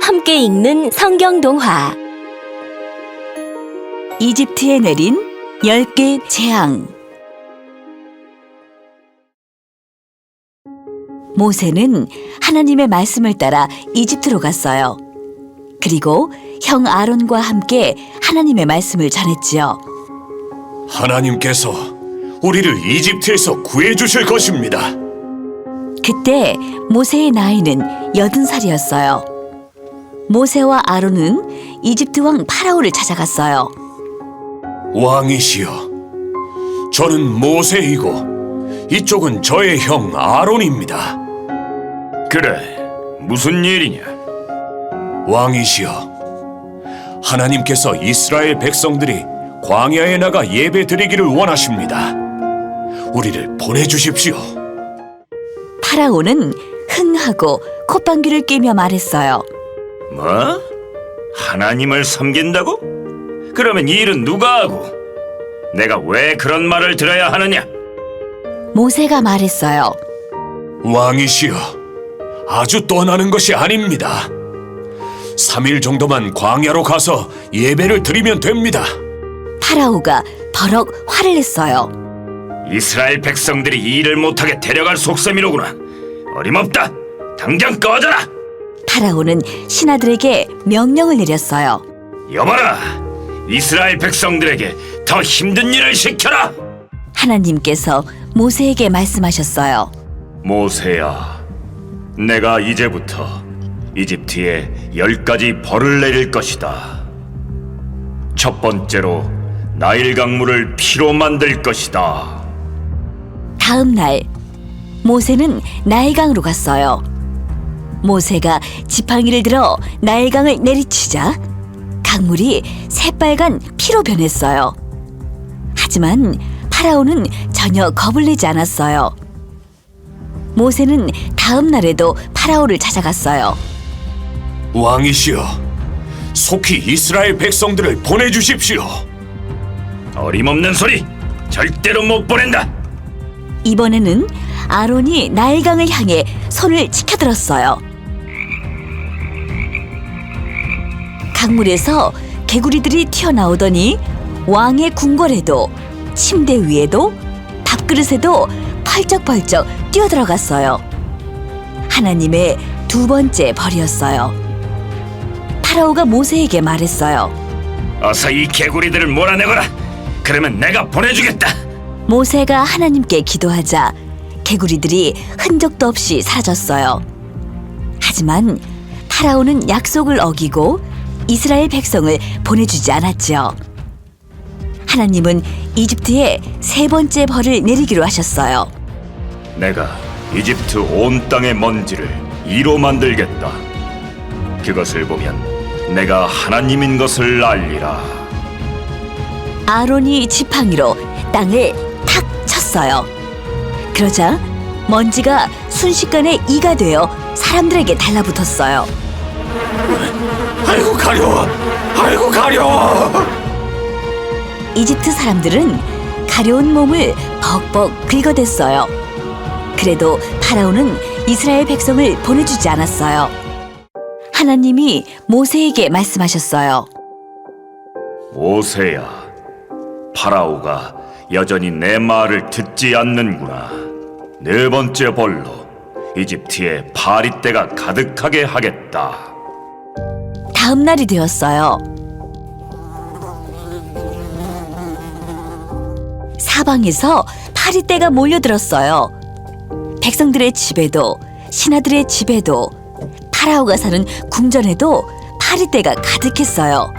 함께 읽는 성경 동화 이집트에 내린 10개 재앙. 모세는 하나님의 말씀을 따라 이집트로 갔어요. 그리고 형 아론과 함께 하나님의 말씀을 전했지요. 하나님께서 우리를 이집트에서 구해주실 것입니다. 그때 모세의 나이는 80살이었어요. 모세와 아론은 이집트 왕 파라오를 찾아갔어요. 왕이시여, 저는 모세이고 이쪽은 저의 형 아론입니다. 그래, 무슨 일이냐? 왕이시여, 하나님께서 이스라엘 백성들이 광야에 나가 예배드리기를 원하십니다. 우리를 보내주십시오. 파라오는 흥하고 콧방귀를 뀌며 말했어요. 뭐? 하나님을 섬긴다고? 그러면 이 일은 누가 하고? 내가 왜 그런 말을 들어야 하느냐? 모세가 말했어요. 왕이시여, 아주 떠나는 것이 아닙니다. 3일 정도만 광야로 가서 예배를 드리면 됩니다. 파라오가 버럭 화를 냈어요. 이스라엘 백성들이 이 일을 못하게 데려갈 속셈이로구나. 어림없다. 당장 꺼져라. 파라오는 신하들에게 명령을 내렸어요. 여봐라, 이스라엘 백성들에게 더 힘든 일을 시켜라. 하나님께서 모세에게 말씀하셨어요. 모세야, 내가 이제부터 이집트에 10가지 벌을 내릴 것이다. 첫 번째로 나일 강물을 피로 만들 것이다. 다음 날 모세는 나일강으로 갔어요. 모세가 지팡이를 들어 나일강을 내리치자 강물이 새빨간 피로 변했어요. 하지만 파라오는 전혀 겁을 내지 않았어요. 모세는 다음 날에도 파라오를 찾아갔어요. 왕이시여, 속히 이스라엘 백성들을 보내주십시오. 어림없는 소리! 절대로 못 보낸다! 이번에는 아론이 나일강을 향해 손을 치켜들었어요. 강물에서 개구리들이 튀어나오더니 왕의 궁궐에도 침대 위에도 밥그릇에도 펄쩍펄쩍 뛰어들어갔어요. 하나님의 두 번째 벌이었어요. 파라오가 모세에게 말했어요. 어서 이 개구리들을 몰아내거라! 그러면 내가 보내주겠다! 모세가 하나님께 기도하자 개구리들이 흔적도 없이 사라졌어요. 하지만 파라오는 약속을 어기고 이스라엘 백성을 보내주지 않았죠. 하나님은 이집트에 세 번째 벌을 내리기로 하셨어요. 내가 이집트 온 땅의 먼지를 이로 만들겠다. 그것을 보면 내가 하나님인 것을 알리라. 아론이 지팡이로 땅을 탁 쳤어요. 그러자 먼지가 순식간에 이가 되어 사람들에게 달라붙었어요. 아이고 가려워! 아이고 가려워! 이집트 사람들은 가려운 몸을 벅벅 긁어댔어요. 그래도 파라오는 이스라엘 백성을 보내주지 않았어요. 하나님이 모세에게 말씀하셨어요. 모세야, 파라오가 여전히 내 말을 듣지 않는구나. 네 번째 벌로 이집트에 파리떼가 가득하게 하겠다. 다음 날이 되었어요. 사방에서 파리떼가 몰려들었어요. 백성들의 집에도 신하들의 집에도 파라오가 사는 궁전에도 파리떼가 가득했어요.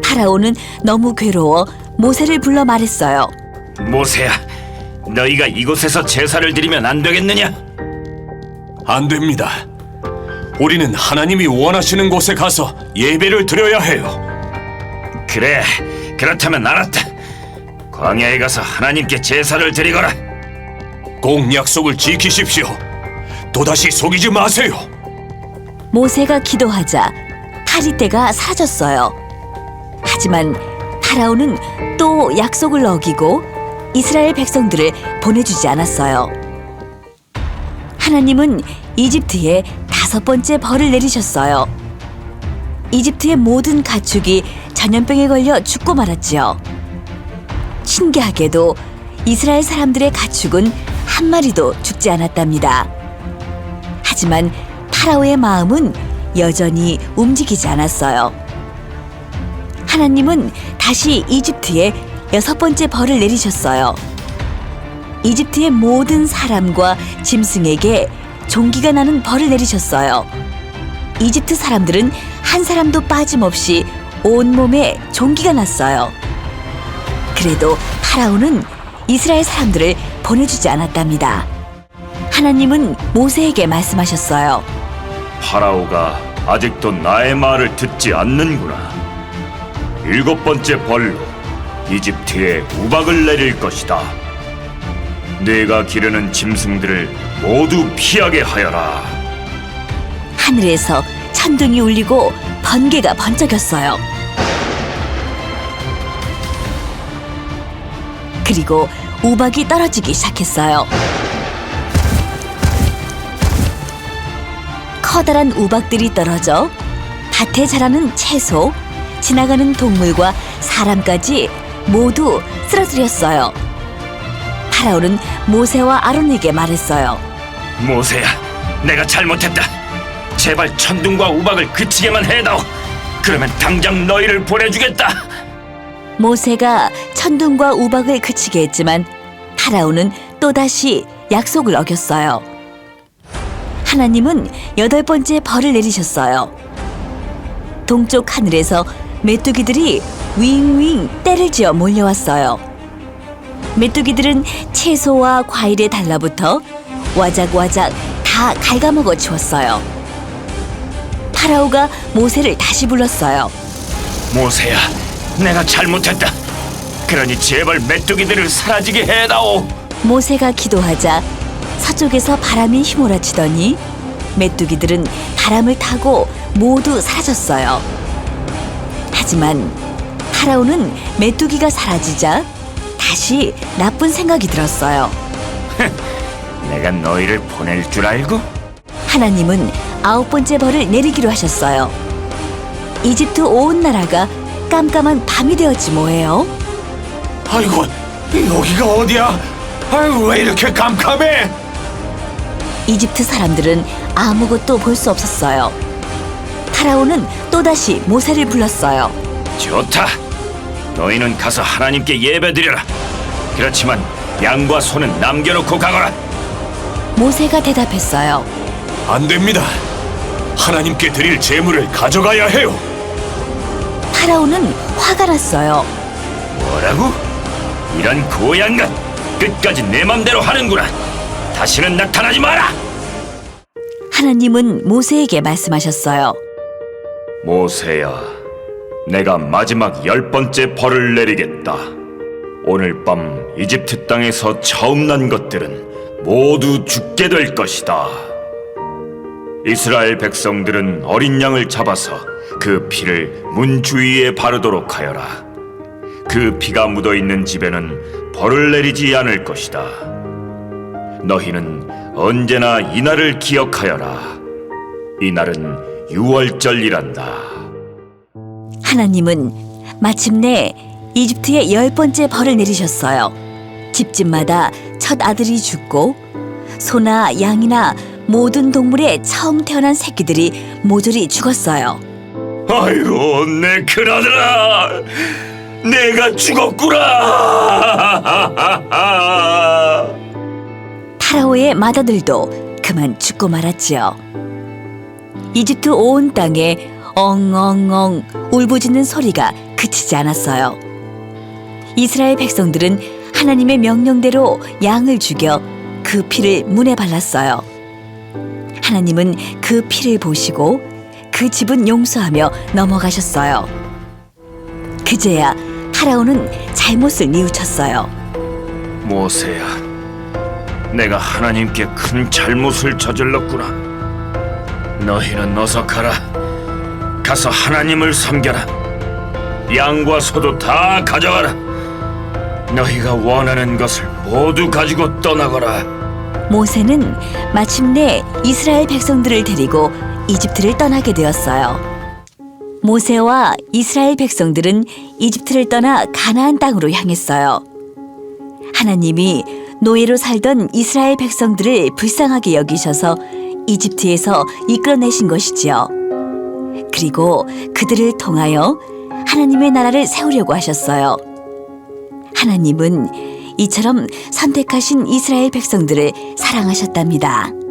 파라오는 너무 괴로워 모세를 불러 말했어요. 모세야, 너희가 이곳에서 제사를 드리면 안 되겠느냐? 안 됩니다. 우리는 하나님이 원하시는 곳에 가서 예배를 드려야 해요. 그래, 그렇다면 알았다. 광야에 가서 하나님께 제사를 드리거라. 꼭 약속을 지키십시오. 또다시 속이지 마세요. 모세가 기도하자 파리떼가 사라졌어요. 하지만 파라오는 또 약속을 어기고 이스라엘 백성들을 보내주지 않았어요. 하나님은 이집트에 5번째 벌을 내리셨어요. 이집트의 모든 가축이 전염병에 걸려 죽고 말았지요. 신기하게도 이스라엘 사람들의 가축은 한 마리도 죽지 않았답니다. 하지만 파라오의 마음은 여전히 움직이지 않았어요. 하나님은 다시 이집트에 6번째 벌을 내리셨어요. 이집트의 모든 사람과 짐승에게 종기가 나는 벌을 내리셨어요. 이집트 사람들은 한 사람도 빠짐없이 온몸에 종기가 났어요. 그래도 파라오는 이스라엘 사람들을 보내주지 않았답니다. 하나님은 모세에게 말씀하셨어요. 파라오가 아직도 나의 말을 듣지 않는구나. 7번째 벌로 이집트에 우박을 내릴 것이다. 네가 기르는 짐승들을 모두 피하게 하여라. 하늘에서 천둥이 울리고 번개가 번쩍였어요. 그리고 우박이 떨어지기 시작했어요. 커다란 우박들이 떨어져 밭에 자라는 채소, 지나가는 동물과 사람까지 모두 쓰러뜨렸어요. 파라오는 모세와 아론에게 말했어요. 모세야, 내가 잘못했다. 제발 천둥과 우박을 그치게만 해다오. 그러면 당장 너희를 보내주겠다. 모세가 천둥과 우박을 그치게 했지만 파라오는 또다시 약속을 어겼어요. 하나님은 8번째 벌을 내리셨어요. 동쪽 하늘에서 메뚜기들이 윙윙 떼를 지어 몰려왔어요. 메뚜기들은 채소와 과일에 달라붙어 와작와작 다 갉아먹어 치웠어요. 파라오가 모세를 다시 불렀어요. 모세야, 내가 잘못했다. 그러니 제발 메뚜기들을 사라지게 해다오. 모세가 기도하자 서쪽에서 바람이 휘몰아치더니 메뚜기들은 바람을 타고 모두 사라졌어요. 하지만 파라오는 메뚜기가 사라지자 다시 나쁜 생각이 들었어요. 내가 너희를 보낼 줄 알고? 하나님은 9번째 벌을 내리기로 하셨어요. 이집트 온 나라가 깜깜한 밤이 되었지 뭐예요. 아이고, 여기가 어디야? 아이고, 왜 이렇게 깜깜해? 이집트 사람들은 아무것도 볼 수 없었어요. 파라오는 또다시 모세를 불렀어요. 좋다. 너희는 가서 하나님께 예배드려라. 그렇지만 양과 소는 남겨놓고 가거라. 모세가 대답했어요. 안 됩니다. 하나님께 드릴 제물을 가져가야 해요. 파라오는 화가 났어요. 뭐라고? 이런 고얀 것 끝까지 내 맘대로 하는구나. 다시는 나타나지 마라. 하나님은 모세에게 말씀하셨어요. 모세야, 내가 마지막 10번째 벌을 내리겠다. 오늘 밤 이집트 땅에서 처음 난 것들은 모두 죽게 될 것이다. 이스라엘 백성들은 어린 양을 잡아서 그 피를 문 주위에 바르도록 하여라. 그 피가 묻어있는 집에는 벌을 내리지 않을 것이다. 너희는 언제나 이날을 기억하여라. 이날은 유월절이란다. 하나님은 마침내 이집트에 10번째 벌을 내리셨어요. 집집마다 첫 아들이 죽고 소나 양이나 모든 동물의 처음 태어난 새끼들이 모조리 죽었어요. 아이고, 내 큰아들아, 내가 죽었구나. 파라오의 맏아들도 그만 죽고 말았지요. 이집트 온 땅에 엉엉엉 울부짖는 소리가 그치지 않았어요. 이스라엘 백성들은 하나님의 명령대로 양을 죽여 그 피를 문에 발랐어요. 하나님은 그 피를 보시고 그 집은 용서하며 넘어가셨어요. 그제야 파라오는 잘못을 뉘우쳤어요. 모세야, 내가 하나님께 큰 잘못을 저질렀구나. 너희는 어서 가라. 가서 하나님을 섬겨라. 양과 소도 다 가져가라. 너희가 원하는 것을 모두 가지고 떠나거라. 모세는 마침내 이스라엘 백성들을 데리고 이집트를 떠나게 되었어요. 모세와 이스라엘 백성들은 이집트를 떠나 가나안 땅으로 향했어요. 하나님이 노예로 살던 이스라엘 백성들을 불쌍하게 여기셔서 이집트에서 이끌어내신 것이지요. 그리고 그들을 통하여 하나님의 나라를 세우려고 하셨어요. 하나님은 이처럼 선택하신 이스라엘 백성들을 사랑하셨답니다.